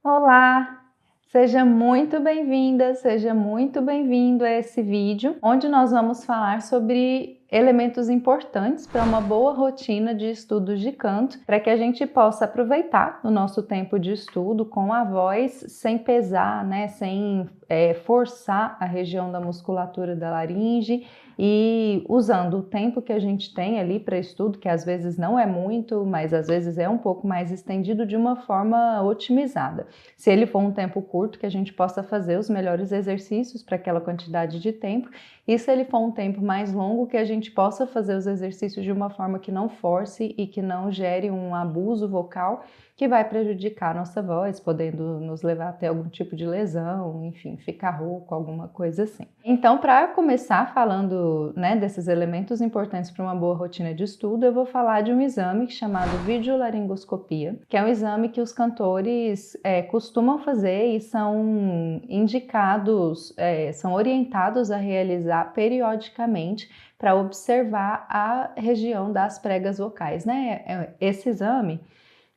Olá, seja muito bem-vinda, seja muito bem-vindo a esse vídeo, onde nós vamos falar sobre elementos importantes para uma boa rotina de estudos de canto, para que a gente possa aproveitar o nosso tempo de estudo com a voz sem pesar, né, sem forçar a região da musculatura da laringe e usando o tempo que a gente tem ali para estudo, que às vezes não é muito, mas às vezes é um pouco mais estendido, de uma forma otimizada. Se ele for um tempo curto, que a gente possa fazer os melhores exercícios para aquela quantidade de tempo, e se ele for um tempo mais longo, que a gente possa fazer os exercícios de uma forma que não force e que não gere um abuso vocal que vai prejudicar a nossa voz, podendo nos levar até algum tipo de lesão, enfim, ficar rouco, alguma coisa assim. Então, para começar falando, né, desses elementos importantes para uma boa rotina de estudo, eu vou falar de um exame chamado videolaringoscopia, que é um exame que os cantores costumam fazer e são indicados, são orientados a realizar periodicamente para observar a região das pregas vocais, né? Esse exame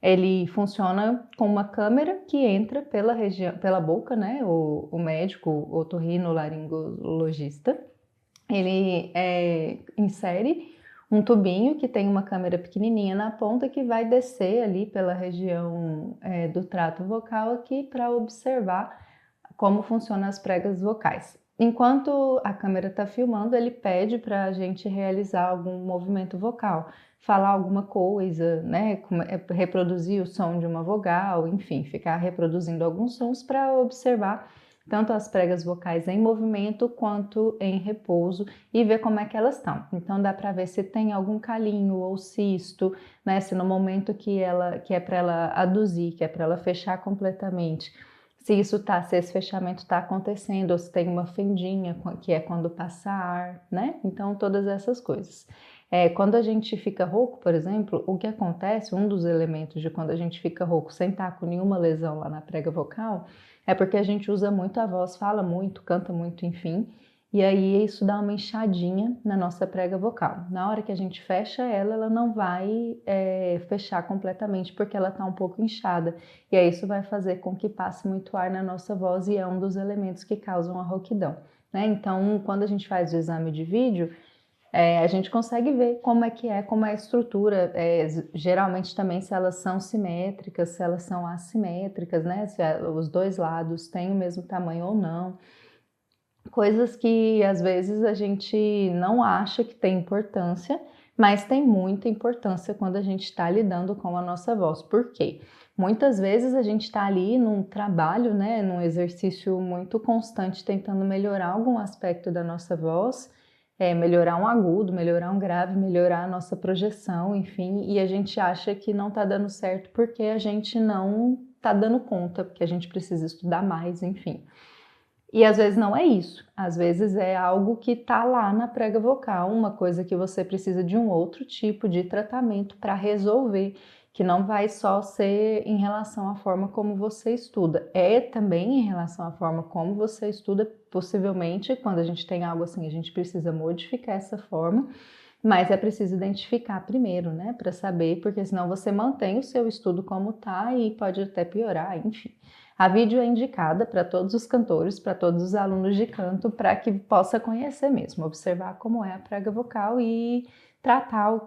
ele funciona com uma câmera que entra pela região, pela boca, né? O médico, o otorrinolaringologista, ele insere um tubinho que tem uma câmera pequenininha na ponta que vai descer ali pela região do trato vocal aqui para observar como funcionam as pregas vocais. Enquanto a câmera está filmando, ele pede para a gente realizar algum movimento vocal, falar alguma coisa, né? Reproduzir o som de uma vogal, enfim, ficar reproduzindo alguns sons para observar tanto as pregas vocais em movimento quanto em repouso e ver como é que elas estão. Então dá para ver se tem algum calinho ou cisto, né? Se no momento que é para ela aduzir, que é para ela fechar completamente, se esse fechamento está acontecendo, ou se tem uma fendinha, que é quando passa ar, né? Então, todas essas coisas. Quando a gente fica rouco, por exemplo, o que acontece, um dos elementos de quando a gente fica rouco sem estar com nenhuma lesão lá na prega vocal, é porque a gente usa muito a voz, fala muito, canta muito, enfim, e aí isso dá uma inchadinha na nossa prega vocal. Na hora que a gente fecha ela, ela não vai fechar completamente, porque ela está um pouco inchada. E aí isso vai fazer com que passe muito ar na nossa voz e é um dos elementos que causam a rouquidão, né? Então, quando a gente faz o exame de vídeo, a gente consegue ver como é a estrutura, geralmente também se elas são simétricas, se elas são assimétricas, né? Se os dois lados têm o mesmo tamanho ou não. Coisas que às vezes a gente não acha que tem importância, mas tem muita importância quando a gente está lidando com a nossa voz. Por quê? Muitas vezes a gente está ali num trabalho, né, num exercício muito constante, tentando melhorar algum aspecto da nossa voz, melhorar um agudo, melhorar um grave, melhorar a nossa projeção, enfim, e a gente acha que não está dando certo porque a gente não está dando conta, porque a gente precisa estudar mais, enfim. E às vezes não é isso, às vezes é algo que está lá na prega vocal, uma coisa que você precisa de um outro tipo de tratamento para resolver, que não vai só ser em relação à forma como você estuda, é também em relação à forma como você estuda, possivelmente quando a gente tem algo assim, a gente precisa modificar essa forma, mas é preciso identificar primeiro, né, para saber, porque senão você mantém o seu estudo como está e pode até piorar, enfim. A vídeo é indicada para todos os cantores, para todos os alunos de canto, para que possa conhecer mesmo, observar como é a prega vocal e tratar,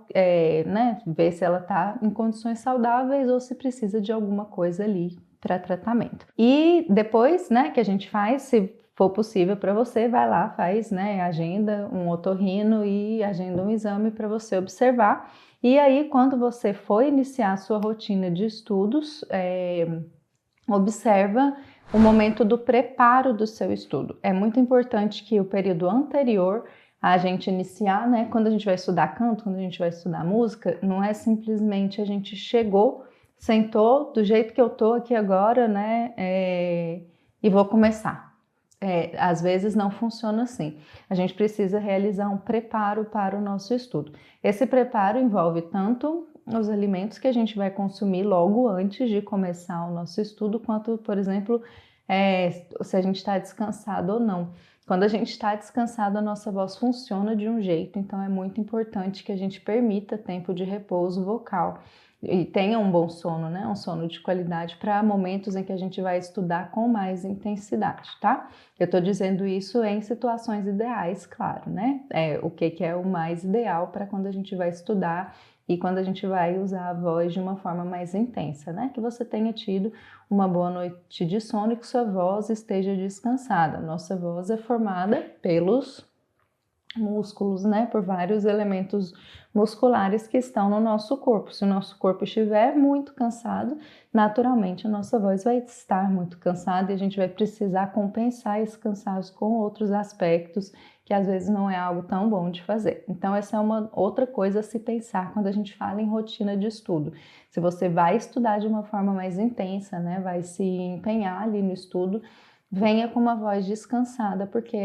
né, ver se ela está em condições saudáveis ou se precisa de alguma coisa ali para tratamento. E depois, né, que a gente faz, se for possível para você, vai lá, faz, né, agenda um otorrino e agenda um exame para você observar. E aí, quando você for iniciar a sua rotina de estudos, observa o momento do preparo do seu estudo. É muito importante que o período anterior a gente iniciar, né? Quando a gente vai estudar canto, quando a gente vai estudar música, não é simplesmente a gente chegou, sentou do jeito que eu tô aqui agora, né? E vou começar. Às vezes não funciona assim. A gente precisa realizar um preparo para o nosso estudo. Esse preparo envolve tanto os alimentos que a gente vai consumir logo antes de começar o nosso estudo, quanto, por exemplo, se a gente está descansado ou não. Quando a gente está descansado, a nossa voz funciona de um jeito, então é muito importante que a gente permita tempo de repouso vocal. e tenha um bom sono, né? Um sono de qualidade para momentos em que a gente vai estudar com mais intensidade, tá? Eu tô dizendo isso em situações ideais, claro, né? O que é o mais ideal para quando a gente vai estudar e quando a gente vai usar a voz de uma forma mais intensa, né? Que você tenha tido uma boa noite de sono e que sua voz esteja descansada. Nossa voz é formada pelos músculos, né? Por vários elementos musculares que estão no nosso corpo. Se o nosso corpo estiver muito cansado, naturalmente a nossa voz vai estar muito cansada e a gente vai precisar compensar esse cansaço com outros aspectos que às vezes não é algo tão bom de fazer. Então essa é uma outra coisa a se pensar quando a gente fala em rotina de estudo. Se você vai estudar de uma forma mais intensa, né? Vai se empenhar ali no estudo, venha com uma voz descansada, porque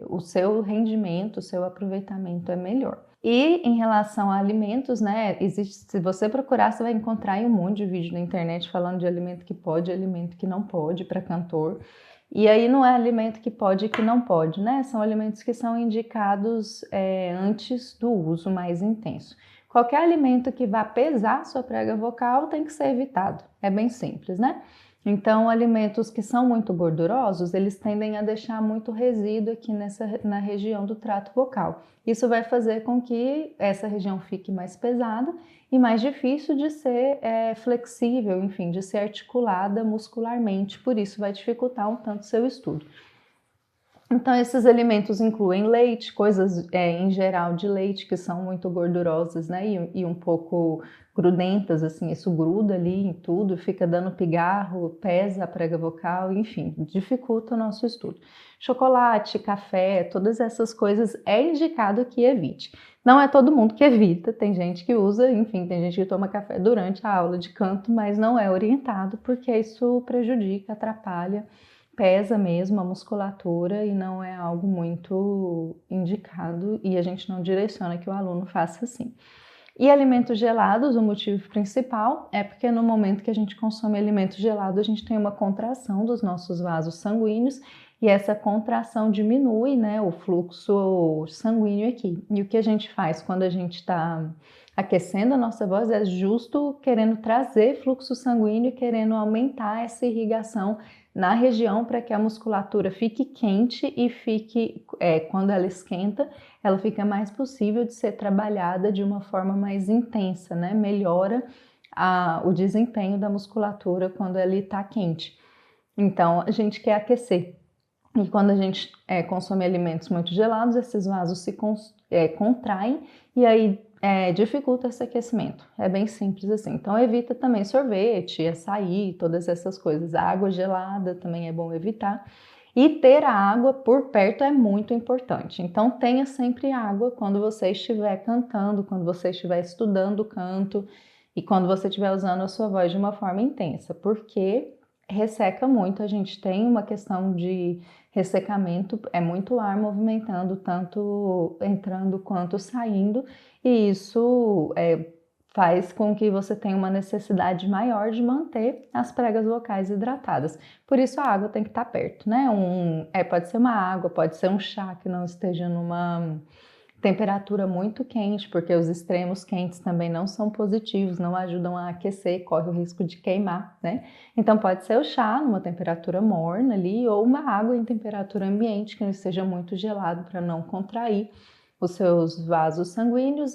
o seu rendimento, o seu aproveitamento é melhor. E em relação a alimentos, né, se você procurar, você vai encontrar aí um monte de vídeo na internet falando de alimento que pode e alimento que não pode para cantor. E aí não é alimento que pode e que não pode, né? São alimentos que são indicados antes do uso mais intenso. Qualquer alimento que vá pesar sua prega vocal tem que ser evitado. É bem simples, né? Então, alimentos que são muito gordurosos, eles tendem a deixar muito resíduo aqui na região do trato vocal. Isso vai fazer com que essa região fique mais pesada e mais difícil de ser flexível, enfim, de ser articulada muscularmente. Por isso, vai dificultar um tanto o seu estudo. Então, esses alimentos incluem leite, coisas em geral de leite que são muito gordurosas, né? E um pouco grudentas, assim, isso gruda ali em tudo, fica dando pigarro, pesa a prega vocal, enfim, dificulta o nosso estudo. Chocolate, café, todas essas coisas é indicado que evite. Não é todo mundo que evita, tem gente que usa, enfim, tem gente que toma café durante a aula de canto, mas não é orientado porque isso prejudica, atrapalha, pesa mesmo a musculatura e não é algo muito indicado e a gente não direciona que o aluno faça assim. E alimentos gelados, o motivo principal é porque no momento que a gente consome alimento gelado, a gente tem uma contração dos nossos vasos sanguíneos e essa contração diminui, né, o fluxo sanguíneo aqui. E o que a gente faz quando a gente está aquecendo a nossa voz é justo querendo trazer fluxo sanguíneo e querendo aumentar essa irrigação na região para que a musculatura fique quente e quando ela esquenta, ela fica mais possível de ser trabalhada de uma forma mais intensa, né? Melhora o desempenho da musculatura quando ela está quente. Então, a gente quer aquecer. E quando a gente consome alimentos muito gelados, esses vasos se contraem e aí dificulta esse aquecimento. É bem simples assim. Então evita também sorvete, açaí, todas essas coisas. A água gelada também é bom evitar. E ter a água por perto é muito importante. Então tenha sempre água quando você estiver cantando, quando você estiver estudando o canto e quando você estiver usando a sua voz de uma forma intensa, porque resseca muito. A gente tem uma questão de ressecamento, é muito ar movimentando, tanto entrando quanto saindo, e isso faz com que você tenha uma necessidade maior de manter as pregas vocais hidratadas. Por isso a água tem que estar perto, né? Pode ser uma água, pode ser um chá que não esteja numa temperatura muito quente, porque os extremos quentes também não são positivos, não ajudam a aquecer, corre o risco de queimar, né? Então pode ser o chá numa temperatura morna ali, ou uma água em temperatura ambiente, que não esteja muito gelado para não contrair os seus vasos sanguíneos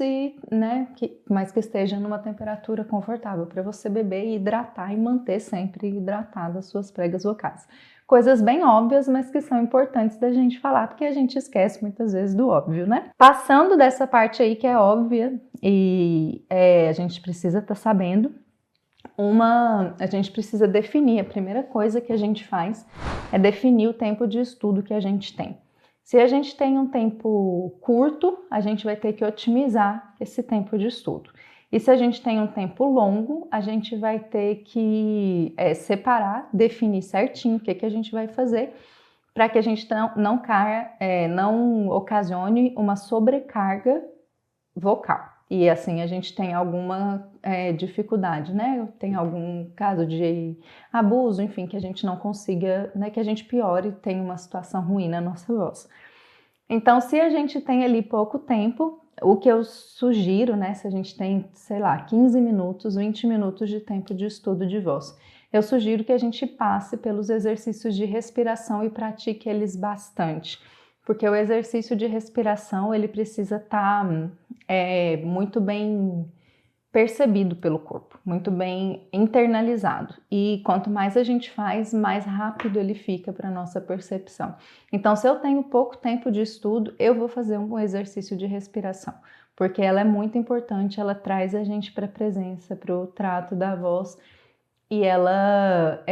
mas que esteja numa temperatura confortável para você beber e hidratar e manter sempre hidratadas as suas pregas vocais. Coisas bem óbvias, mas que são importantes da gente falar, porque a gente esquece muitas vezes do óbvio, né? Passando dessa parte aí que é óbvia e a gente precisa estar sabendo, a gente precisa definir, a primeira coisa que a gente faz é definir o tempo de estudo que a gente tem. Se a gente tem um tempo curto, a gente vai ter que otimizar esse tempo de estudo. E se a gente tem um tempo longo, a gente vai ter que separar, definir certinho o que a gente vai fazer para que a gente não ocasione uma sobrecarga vocal. E assim a gente tem alguma dificuldade, né? Tem algum caso de abuso, enfim, que a gente não consiga, né? Que a gente piore e tenha uma situação ruim na nossa voz. Então, se a gente tem ali pouco tempo, o que eu sugiro, né, se a gente tem, sei lá, 15 minutos, 20 minutos de tempo de estudo de voz, eu sugiro que a gente passe pelos exercícios de respiração e pratique eles bastante, porque o exercício de respiração, ele precisa estar muito bem percebido pelo corpo, muito bem internalizado. E quanto mais a gente faz, mais rápido ele fica para a nossa percepção. Então, se eu tenho pouco tempo de estudo, eu vou fazer um exercício de respiração, porque ela é muito importante, ela traz a gente para a presença, para o trato da voz, e ela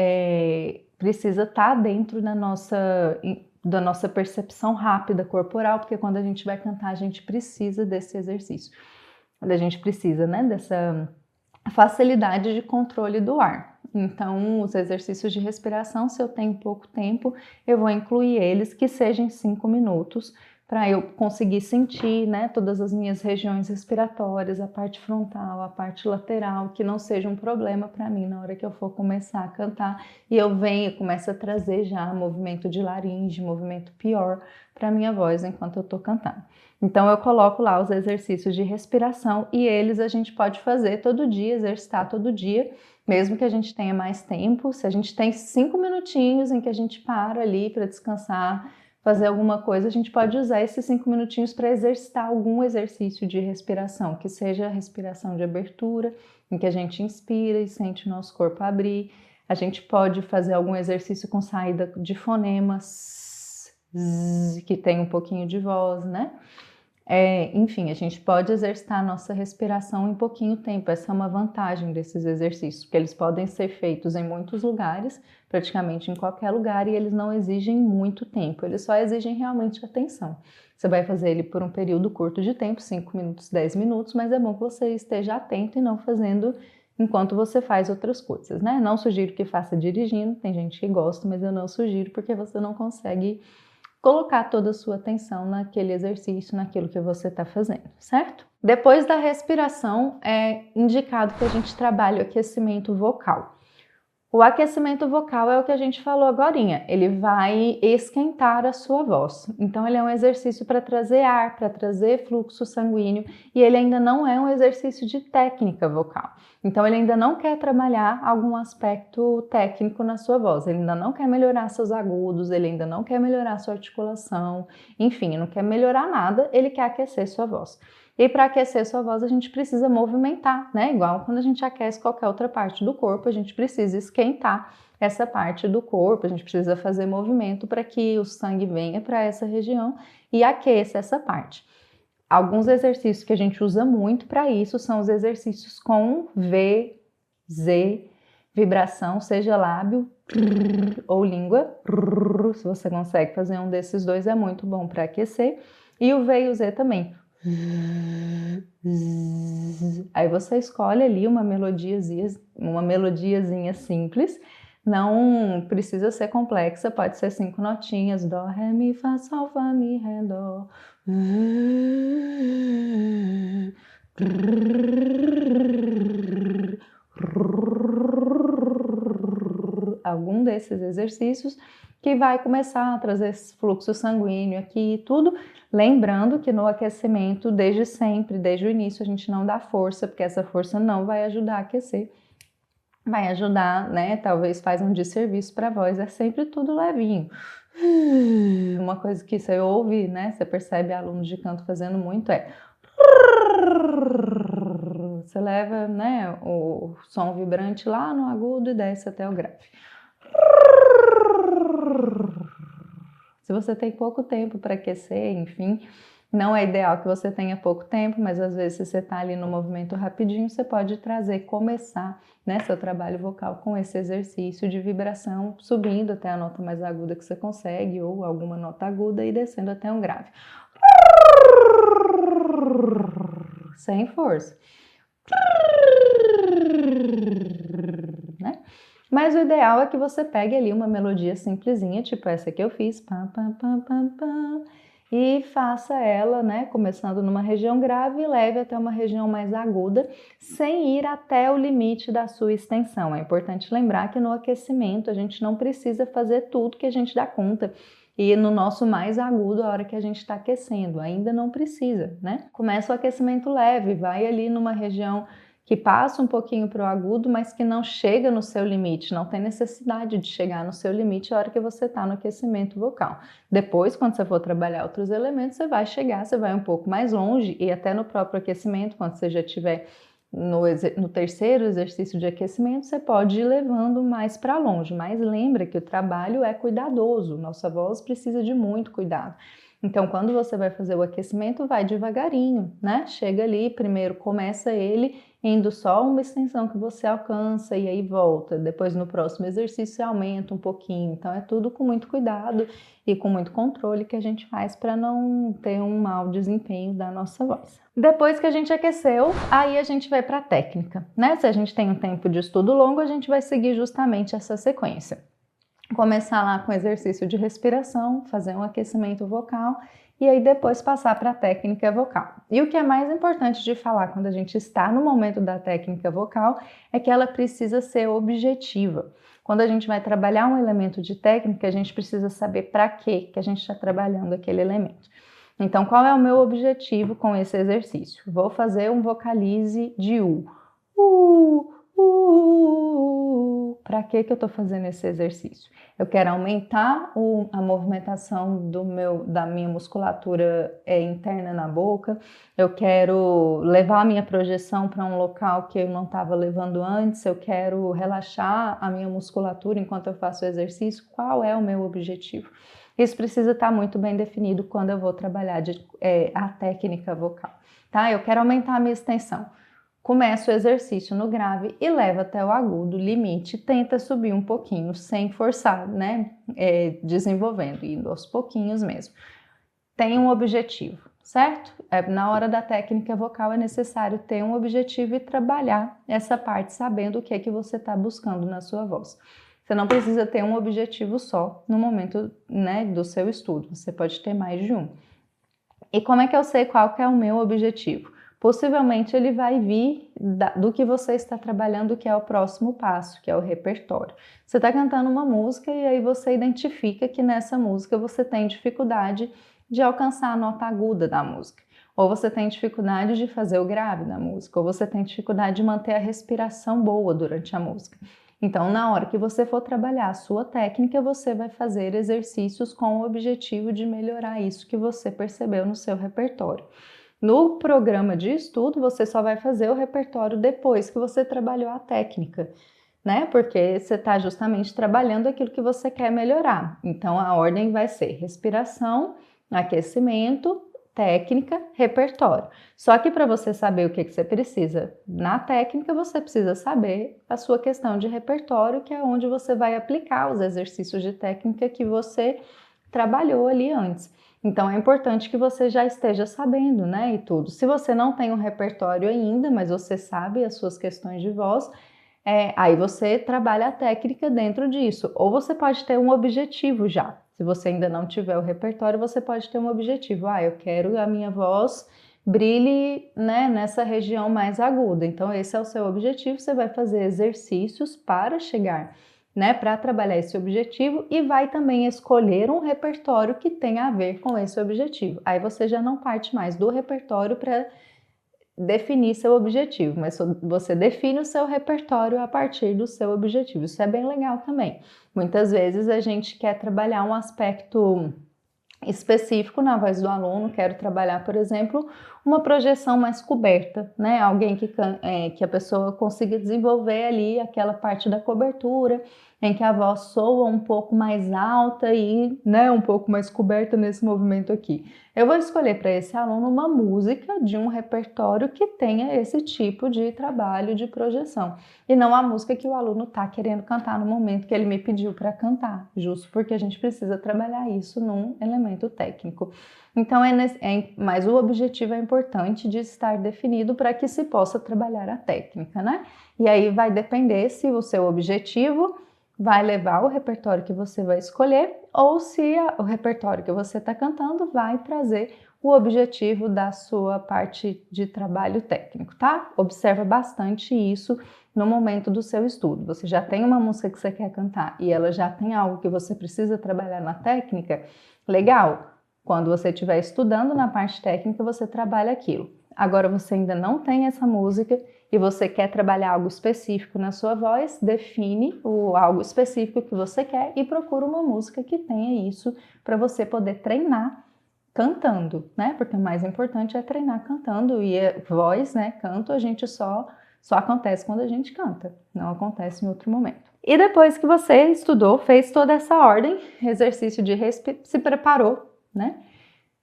precisa estar dentro da nossa percepção rápida corporal, porque quando a gente vai cantar, a gente precisa desse exercício. A gente precisa, né, dessa facilidade de controle do ar. Então, os exercícios de respiração, se eu tenho pouco tempo, eu vou incluir eles, que sejam 5 minutos, para eu conseguir sentir, né, todas as minhas regiões respiratórias, a parte frontal, a parte lateral, que não seja um problema para mim na hora que eu for começar a cantar, e eu começo a trazer já movimento de laringe, movimento pior para minha voz enquanto eu estou cantando. Então eu coloco lá os exercícios de respiração e eles a gente pode fazer todo dia, exercitar todo dia, mesmo que a gente tenha mais tempo. Se a gente tem 5 minutinhos em que a gente para ali para descansar, fazer alguma coisa, a gente pode usar esses 5 minutinhos para exercitar algum exercício de respiração, que seja a respiração de abertura, em que a gente inspira e sente o nosso corpo abrir. A gente pode fazer algum exercício com saída de fonemas, que tem um pouquinho de voz, né? Enfim, a gente pode exercitar a nossa respiração em pouquinho tempo. Essa é uma vantagem desses exercícios, porque eles podem ser feitos em muitos lugares, praticamente em qualquer lugar, e eles não exigem muito tempo, eles só exigem realmente atenção. Você vai fazer ele por um período curto de tempo, 5 minutos, 10 minutos, mas é bom que você esteja atento e não fazendo enquanto você faz outras coisas, né? Não sugiro que faça dirigindo, tem gente que gosta, mas eu não sugiro porque você não consegue colocar toda a sua atenção naquele exercício, naquilo que você está fazendo, certo? Depois da respiração, é indicado que a gente trabalhe o aquecimento vocal. O aquecimento vocal é o que a gente falou agorinha, ele vai esquentar a sua voz. Então ele é um exercício para trazer ar, para trazer fluxo sanguíneo, e ele ainda não é um exercício de técnica vocal. Então ele ainda não quer trabalhar algum aspecto técnico na sua voz, ele ainda não quer melhorar seus agudos, ele ainda não quer melhorar sua articulação, enfim, não quer melhorar nada, ele quer aquecer sua voz. E para aquecer sua voz, a gente precisa movimentar, né? Igual quando a gente aquece qualquer outra parte do corpo, a gente precisa esquentar essa parte do corpo, a gente precisa fazer movimento para que o sangue venha para essa região e aqueça essa parte. Alguns exercícios que a gente usa muito para isso são os exercícios com V, Z, vibração, seja lábio ou língua. Se você consegue fazer um desses dois, é muito bom para aquecer. E o V e o Z também. Aí você escolhe ali uma melodiazinha simples, não precisa ser complexa, pode ser 5 notinhas, dó, ré, mi, fá, sol, fá, mi, ré, dó. Algum desses exercícios que vai começar a trazer esse fluxo sanguíneo aqui e tudo, lembrando que no aquecimento, desde sempre, desde o início, a gente não dá força, porque essa força não vai ajudar a aquecer, vai ajudar, né, talvez faz um desserviço para a voz, é sempre tudo levinho. Uma coisa que você ouve, né, você percebe alunos de canto fazendo muito você leva, né, o som vibrante lá no agudo e desce até o grave. Se você tem pouco tempo para aquecer, enfim, não é ideal que você tenha pouco tempo, mas às vezes se você está ali no movimento rapidinho, você pode começar, né, seu trabalho vocal com esse exercício de vibração, subindo até a nota mais aguda que você consegue, ou alguma nota aguda e descendo até um grave. Sem força. Né? Mas o ideal é que você pegue ali uma melodia simplesinha, tipo essa que eu fiz, pam, pam, pam, pam, pam, e faça ela, né, começando numa região grave e leve até uma região mais aguda, sem ir até o limite da sua extensão. É importante lembrar que no aquecimento a gente não precisa fazer tudo que a gente dá conta. e no nosso mais agudo a hora que a gente está aquecendo. Ainda não precisa, né? Começa o aquecimento leve, vai ali numa região que passa um pouquinho para o agudo, mas que não chega no seu limite, não tem necessidade de chegar no seu limite a hora que você está no aquecimento vocal. Depois, quando você for trabalhar outros elementos, você vai chegar, você vai um pouco mais longe, e até no próprio aquecimento, quando você já estiver no terceiro exercício de aquecimento, você pode ir levando mais para longe, mas lembra que o trabalho é cuidadoso, nossa voz precisa de muito cuidado. Então, quando você vai fazer o aquecimento, vai devagarinho, né? Chega ali, primeiro começa ele indo só uma extensão que você alcança e aí volta. Depois, no próximo exercício, você aumenta um pouquinho. Então, é tudo com muito cuidado e com muito controle que a gente faz para não ter um mau desempenho da nossa voz. Depois que a gente aqueceu, aí a gente vai para a técnica, né? Se a gente tem um tempo de estudo longo, a gente vai seguir justamente essa sequência. Começar lá com exercício de respiração, fazer um aquecimento vocal e aí depois passar para a técnica vocal. E o que é mais importante de falar quando a gente está no momento da técnica vocal é que ela precisa ser objetiva. Quando a gente vai trabalhar um elemento de técnica, a gente precisa saber para que a gente está trabalhando aquele elemento. Então, qual é o meu objetivo com esse exercício? Vou fazer um vocalize de U. Para que eu estou fazendo esse exercício? Eu quero aumentar a movimentação da minha musculatura interna na boca, eu quero levar a minha projeção para um local que eu não estava levando antes, eu quero relaxar a minha musculatura enquanto eu faço o exercício. Qual é o meu objetivo? Isso precisa estar muito bem definido quando eu vou trabalhar a técnica vocal, tá? Eu quero aumentar a minha extensão. Começa o exercício no grave e leva até o agudo, limite, tenta subir um pouquinho, sem forçar, né? Desenvolvendo, indo aos pouquinhos mesmo. Tem um objetivo, certo? Na hora da técnica vocal é necessário ter um objetivo e trabalhar essa parte sabendo o que é que você está buscando na sua voz. Você não precisa ter um objetivo só no momento, né, do seu estudo, você pode ter mais de um. E como é que eu sei qual que é o meu objetivo? Possivelmente ele vai vir do que você está trabalhando, que é o próximo passo, que é o repertório. Você está cantando uma música e aí você identifica que nessa música você tem dificuldade de alcançar a nota aguda da música, ou você tem dificuldade de fazer o grave da música, ou você tem dificuldade de manter a respiração boa durante a música. Então, na hora que você for trabalhar a sua técnica, você vai fazer exercícios com o objetivo de melhorar isso que você percebeu no seu repertório. No programa de estudo, você só vai fazer o repertório depois que você trabalhou a técnica, né? Porque você está justamente trabalhando aquilo que você quer melhorar. Então, a ordem vai ser respiração, aquecimento, técnica, repertório. Só que para você saber o que você precisa na técnica, você precisa saber a sua questão de repertório, que é onde você vai aplicar os exercícios de técnica que você trabalhou ali antes. Então é importante que você já esteja sabendo, né, e tudo. Se você não tem um repertório ainda, mas você sabe as suas questões de voz, aí você trabalha a técnica dentro disso. Ou você pode ter um objetivo já. Se você ainda não tiver o repertório, você pode ter um objetivo. Eu quero a minha voz brilhe, né, nessa região mais aguda. Então esse é o seu objetivo, você vai fazer exercícios para chegar, né, para trabalhar esse objetivo e vai também escolher um repertório que tenha a ver com esse objetivo. Aí você já não parte mais do repertório para definir seu objetivo, mas você define o seu repertório a partir do seu objetivo. Isso é bem legal também. Muitas vezes a gente quer trabalhar um aspecto específico na voz do aluno, quero trabalhar, por exemplo, uma projeção mais coberta, né? Alguém que a pessoa consiga desenvolver ali aquela parte da cobertura, em que a voz soa um pouco mais alta e, né, um pouco mais coberta nesse movimento aqui. Eu vou escolher para esse aluno uma música de um repertório que tenha esse tipo de trabalho de projeção, e não a música que o aluno está querendo cantar no momento que ele me pediu para cantar, justo porque a gente precisa trabalhar isso num elemento técnico. Então, mas o objetivo é importante de estar definido para que se possa trabalhar a técnica, né? E aí vai depender se o seu objetivo vai levar o repertório que você vai escolher ou se o repertório que você está cantando vai trazer o objetivo da sua parte de trabalho técnico, tá? Observa bastante isso no momento do seu estudo. Você já tem uma música que você quer cantar e ela já tem algo que você precisa trabalhar na técnica, legal. Quando você estiver estudando na parte técnica, você trabalha aquilo. Agora você ainda não tem essa música e você quer trabalhar algo específico na sua voz, define algo específico que você quer e procura uma música que tenha isso para você poder treinar cantando, né? Porque o mais importante é treinar cantando e a voz, né? Canto a gente só acontece quando a gente canta, não acontece em outro momento. E depois que você estudou, fez toda essa ordem, exercício de se preparou, né?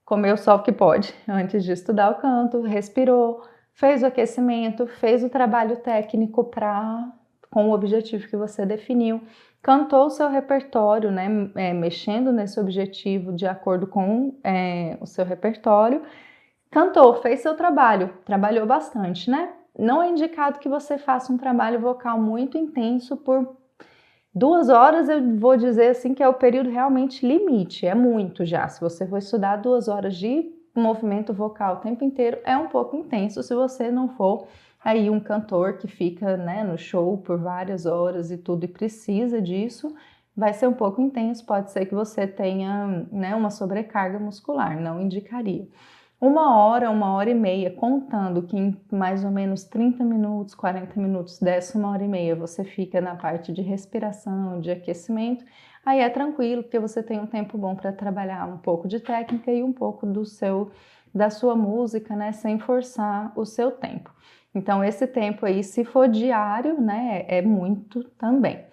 Comeu só o que pode antes de estudar o canto, respirou, fez o aquecimento, fez o trabalho técnico com o objetivo que você definiu, cantou o seu repertório, né, mexendo nesse objetivo de acordo com o seu repertório, cantou, fez seu trabalho, trabalhou bastante, né? Não é indicado que você faça um trabalho vocal muito intenso por 2 horas, eu vou dizer assim que é o período realmente limite, é muito já. Se você for estudar 2 horas de movimento vocal o tempo inteiro, é um pouco intenso se você não for aí um cantor que fica, né, no show por várias horas e tudo e precisa disso, vai ser um pouco intenso, pode ser que você tenha, né, uma sobrecarga muscular, não indicaria. 1 hora e meia, contando que em mais ou menos 30 minutos, 40 minutos dessa 1 hora e meia você fica na parte de respiração, de aquecimento, aí é tranquilo, porque você tem um tempo bom para trabalhar um pouco de técnica e um pouco da sua música, né, sem forçar o seu tempo. Então esse tempo aí, se for diário, né, é muito também.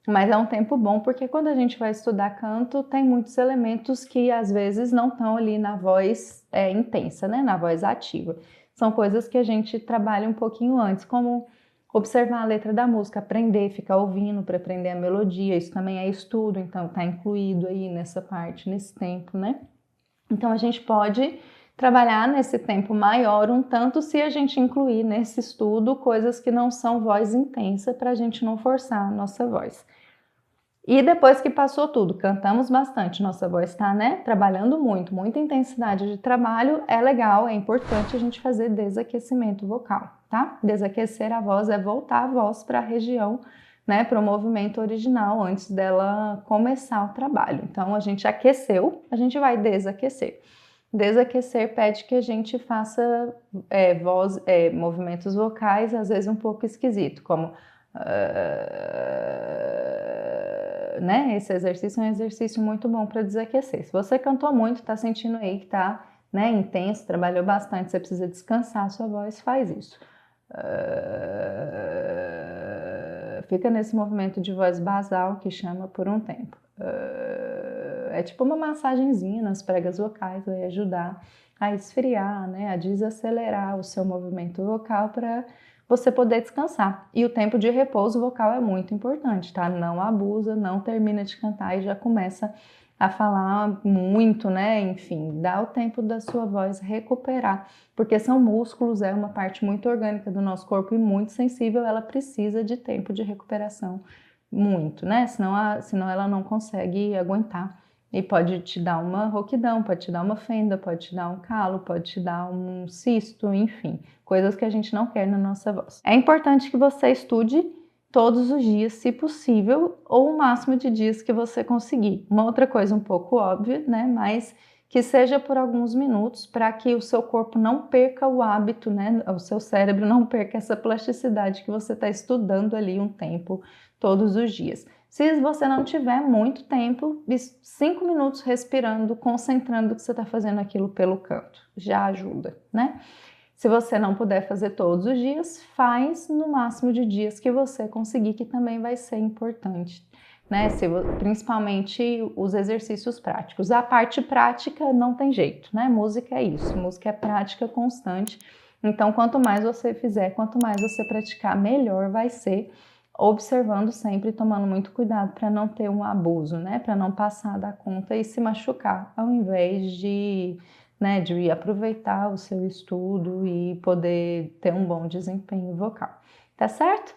Mas é um tempo bom porque quando a gente vai estudar canto, tem muitos elementos que às vezes não estão ali na voz intensa, né? Na voz ativa. São coisas que a gente trabalha um pouquinho antes, como observar a letra da música, aprender, ficar ouvindo para aprender a melodia. Isso também é estudo, então está incluído aí nessa parte, nesse tempo, né? Então a gente pode trabalhar nesse tempo maior um tanto se a gente incluir nesse estudo coisas que não são voz intensa para a gente não forçar a nossa voz. E depois que passou tudo, cantamos bastante, nossa voz está, né, trabalhando muito, muita intensidade de trabalho, é legal, é importante a gente fazer desaquecimento vocal, tá? Desaquecer a voz é voltar a voz para a região, né, para o movimento original antes dela começar o trabalho. Então a gente aqueceu, a gente vai desaquecer. Desaquecer pede que a gente faça movimentos vocais, às vezes um pouco esquisito, como né? Esse exercício é um exercício muito bom para desaquecer. Se você cantou muito, está sentindo aí que está, né, intenso, trabalhou bastante, você precisa descansar a sua voz, faz isso. Fica nesse movimento de voz basal que chama por um tempo. É tipo uma massagenzinha nas pregas vocais, vai ajudar a esfriar, né, a desacelerar o seu movimento vocal para você poder descansar. E o tempo de repouso vocal é muito importante, tá? Não abusa, não termina de cantar e já começa a falar muito, né? Enfim, dá o tempo da sua voz recuperar, porque são músculos, é uma parte muito orgânica do nosso corpo e muito sensível, ela precisa de tempo de recuperação muito, né? Senão ela não consegue aguentar. E pode te dar uma rouquidão, pode te dar uma fenda, pode te dar um calo, pode te dar um cisto, enfim, coisas que a gente não quer na nossa voz. É importante que você estude todos os dias, se possível, ou o máximo de dias que você conseguir. Uma outra coisa um pouco óbvia, né, mas que seja por alguns minutos para que o seu corpo não perca o hábito, né, o seu cérebro não perca essa plasticidade que você está estudando ali um tempo todos os dias. Se você não tiver muito tempo, 5 minutos respirando, concentrando que você está fazendo aquilo pelo canto, já ajuda, né? Se você não puder fazer todos os dias, faz no máximo de dias que você conseguir, que também vai ser importante, né? Principalmente os exercícios práticos. A parte prática não tem jeito, né? Música é isso, música é prática constante. Então, quanto mais você fizer, quanto mais você praticar, melhor vai ser, observando sempre, tomando muito cuidado para não ter um abuso, né? Para não passar da conta e se machucar, ao invés de, né, de aproveitar o seu estudo e poder ter um bom desempenho vocal, tá certo?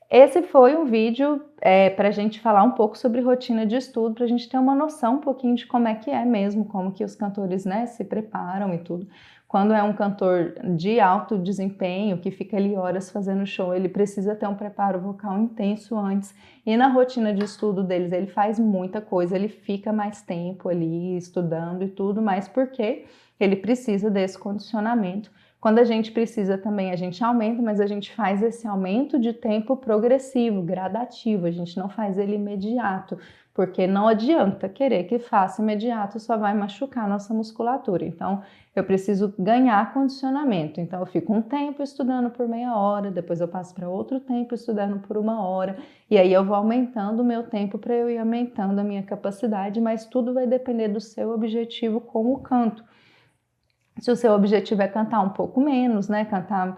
Esse foi um vídeo para a gente falar um pouco sobre rotina de estudo, para a gente ter uma noção um pouquinho de como é que é mesmo, como que os cantores, né, se preparam e tudo. Quando é um cantor de alto desempenho, que fica ali horas fazendo show, ele precisa ter um preparo vocal intenso antes. E na rotina de estudo deles, ele faz muita coisa, ele fica mais tempo ali estudando e tudo, mas porque ele precisa desse condicionamento. Quando a gente precisa também, a gente aumenta, mas a gente faz esse aumento de tempo progressivo, gradativo, a gente não faz ele imediato, porque não adianta querer que faça imediato, só vai machucar a nossa musculatura. Então, eu preciso ganhar condicionamento. Então, eu fico um tempo estudando por meia hora, depois eu passo para outro tempo estudando por uma hora, e aí eu vou aumentando o meu tempo para eu ir aumentando a minha capacidade, mas tudo vai depender do seu objetivo com o canto. Se o seu objetivo é cantar um pouco menos, né, cantar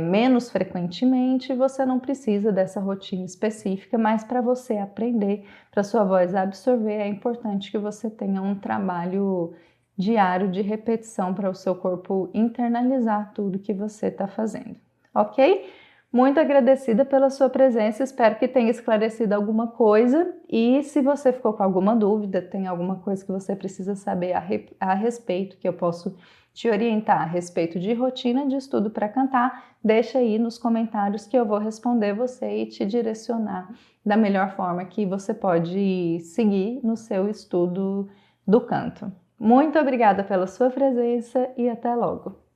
menos frequentemente, você não precisa dessa rotina específica, mas para você aprender, para sua voz absorver, é importante que você tenha um trabalho diário de repetição para o seu corpo internalizar tudo que você está fazendo, ok? Muito agradecida pela sua presença, espero que tenha esclarecido alguma coisa e se você ficou com alguma dúvida, tem alguma coisa que você precisa saber a respeito, que eu posso te orientar a respeito de rotina de estudo para cantar, deixa aí nos comentários que eu vou responder você e te direcionar da melhor forma que você pode seguir no seu estudo do canto. Muito obrigada pela sua presença e até logo!